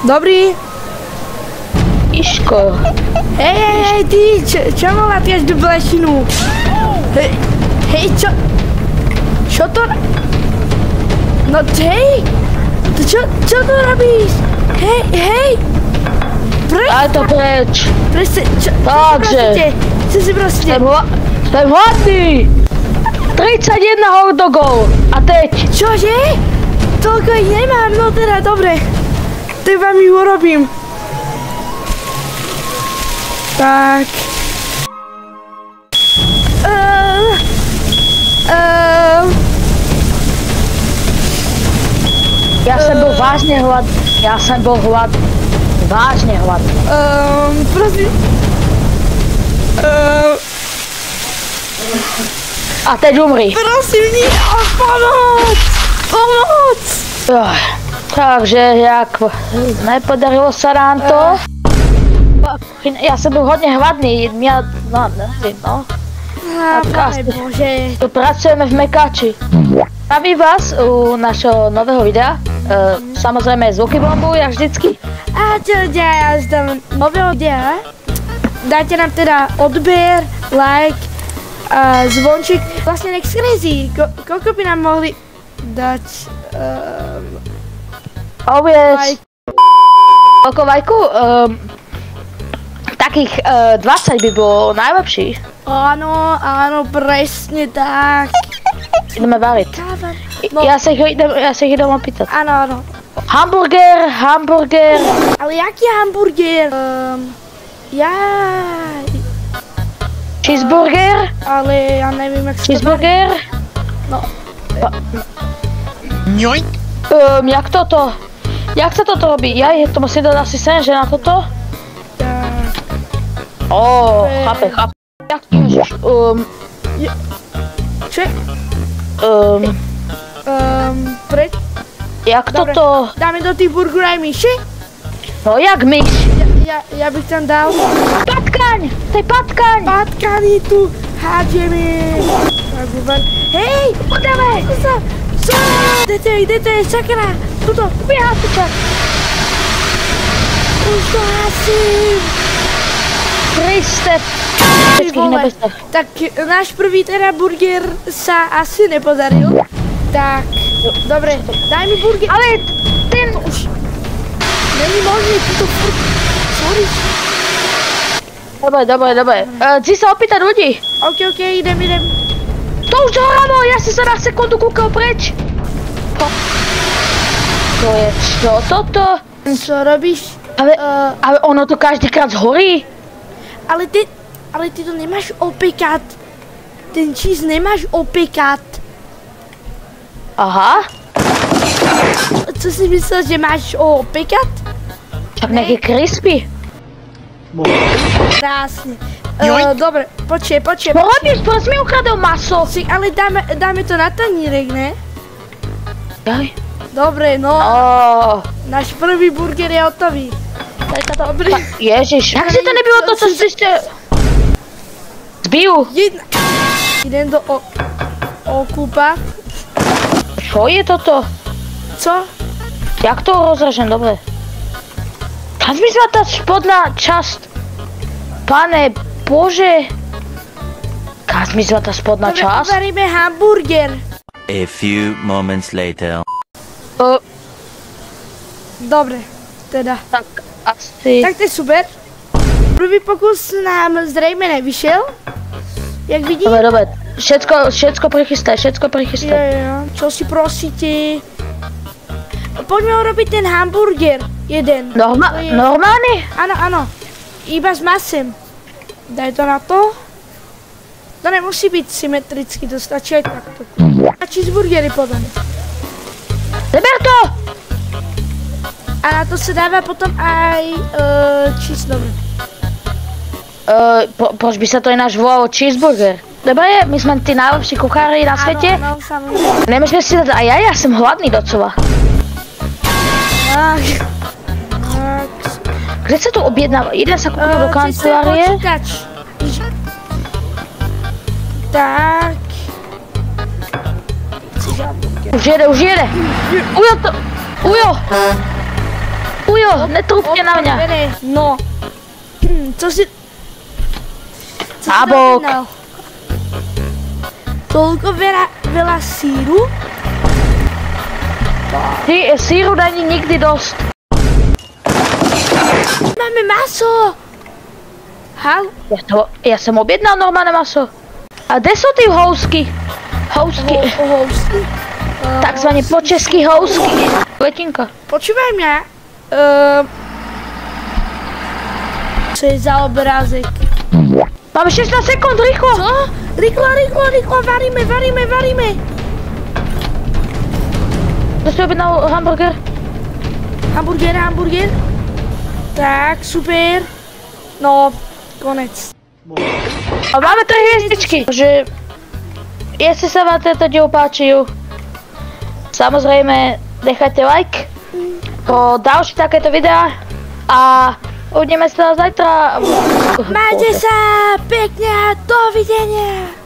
Dobrý. Iško. Hej, ty, čo ma látiaš do blešinu? Hej, čo to? No hej, čo to robíš? Hej. Daj to preč. Presne, Takže. Čo si prosíte? Som hladný. 31 hot dogov. A teď? Čože? Toľko ich nemám, no teda, dobre. Tak vám ich urobím. Tak. Ja som bol vážne hladný. Vážne hladný. Prosím. A teď umri. Prosím, nie, pomoc! Takže, nepodarilo sa nám to. Ja som bol hodne hladný, neviem, no. Pane Bože. Tu pracujeme v Mekači. Baví vás u našeho nového videa. Samozrejme zvuky bombu, jak vždycky. A čo ďalej, tam nového videa. Dajte nám teda odber, like, zvončík. Vlastne Next Crazy, koľko by nám mohli dať like? Koľko lajku? Takých 20 by bolo najlepší. Áno, presne tak. Ideme variť. No. Ja sa ich idem opýtať. Áno. Hamburger. Ale jaký hamburger? Jaj. Cheeseburger? Ale ja neviem, jak Cheeseburger? No. Ňoink. Jak sa toto robí? To musím dať asi sem, že na toto? Tak. Chápem. Jak to môžeš? Čo? Jak toto? Dáme do tých burgerů aj myši? No jak myš? Ja bych tam dal... Patkaň! To je patkaň! Patkany tu hádžeme. Hej! Podáme! Co? Kde to je, sakra? Tuto, Ubieha si čas! už to hasím. Kriste! Tak náš prvý teda burger sa asi nepodaril. Tak, dobre, daj mi burger. Ale ten už... Není možný, tuto furt... Sorry. Dobre. Chci sa opýtať ľudí. OK, idem. To už dohralo, ja si sa na sekundu kúkal preč. To je čo toto? Čo robíš? Ale ono to každýkrát zhorí. Ale ty to nemáš opekať. Ten cheese nemáš opekať. Aha. Co si myslel, že máš opekať? Tak nech je crispy. Krásne. Dobre, počkej. No robíš, proč mi ukradol maso? Ale dáme to na tanírek, ne? Daj. Dobre, no. Náš prvý burger je hotový. Dobre. Ježiš, jak si to nebylo to, co si ste... Zbiju. Idem do okupa. Čo je toto? Co? Jak to rozrežem, dobre. Kam mi sa tá spodná časť? Pane Bože. Kam mi sa tá spodná časť? Dobre, uvaríme hamburger. A few moments later. Dobre, teda. Tak asi... Tak to je super. Prvý pokus nám zrejme nevyšiel. Jak vidíš? Dobre. Všetko prichystaj. Jo. Čo si prosíte? Poďme urobiť ten hamburger. Jeden. Normálny? Áno. Iba s masem. Daj to na to. To nemusí byť symetricky, to stačí aj takto. A cheeseburgery potom. Zeber to! A na to sa dáva potom aj cheese, dobre. Proč by sa to ináč volalo cheeseburger? Dobre, my sme tí najlepší kuchári na svete. Áno, samozrejme. Nemôžeme si dať aj ja som hladný docela. Tak. Kde sa to objednáva? Idem sa kúpiť do kancelárie. Tak. Už jede. Ujo to. Ujo, netrúbte na mňa. No. Co si... Habok. Toľko veľa síru? Síru není nikdy dosť. Máme maso! Hal? Ja som objednal normálne maso. A kde sú tí housky? Housky. Takzvané po česky housky. Letinka. Počúvaj mňa. Čo je za obrázek? Máme 16 sekúnd, rýchlo. Co? Rýchlo, varíme. To si objednal hamburger? Hamburger. Tak, super. No, konec. A máme 3 hviezdičky. Takže, jestli sa vám tento diel páčil, samozrejme nechajte like po ďalšie takéto videá a uvidíme sa zajtra. Majte sa pekne a dovidenia.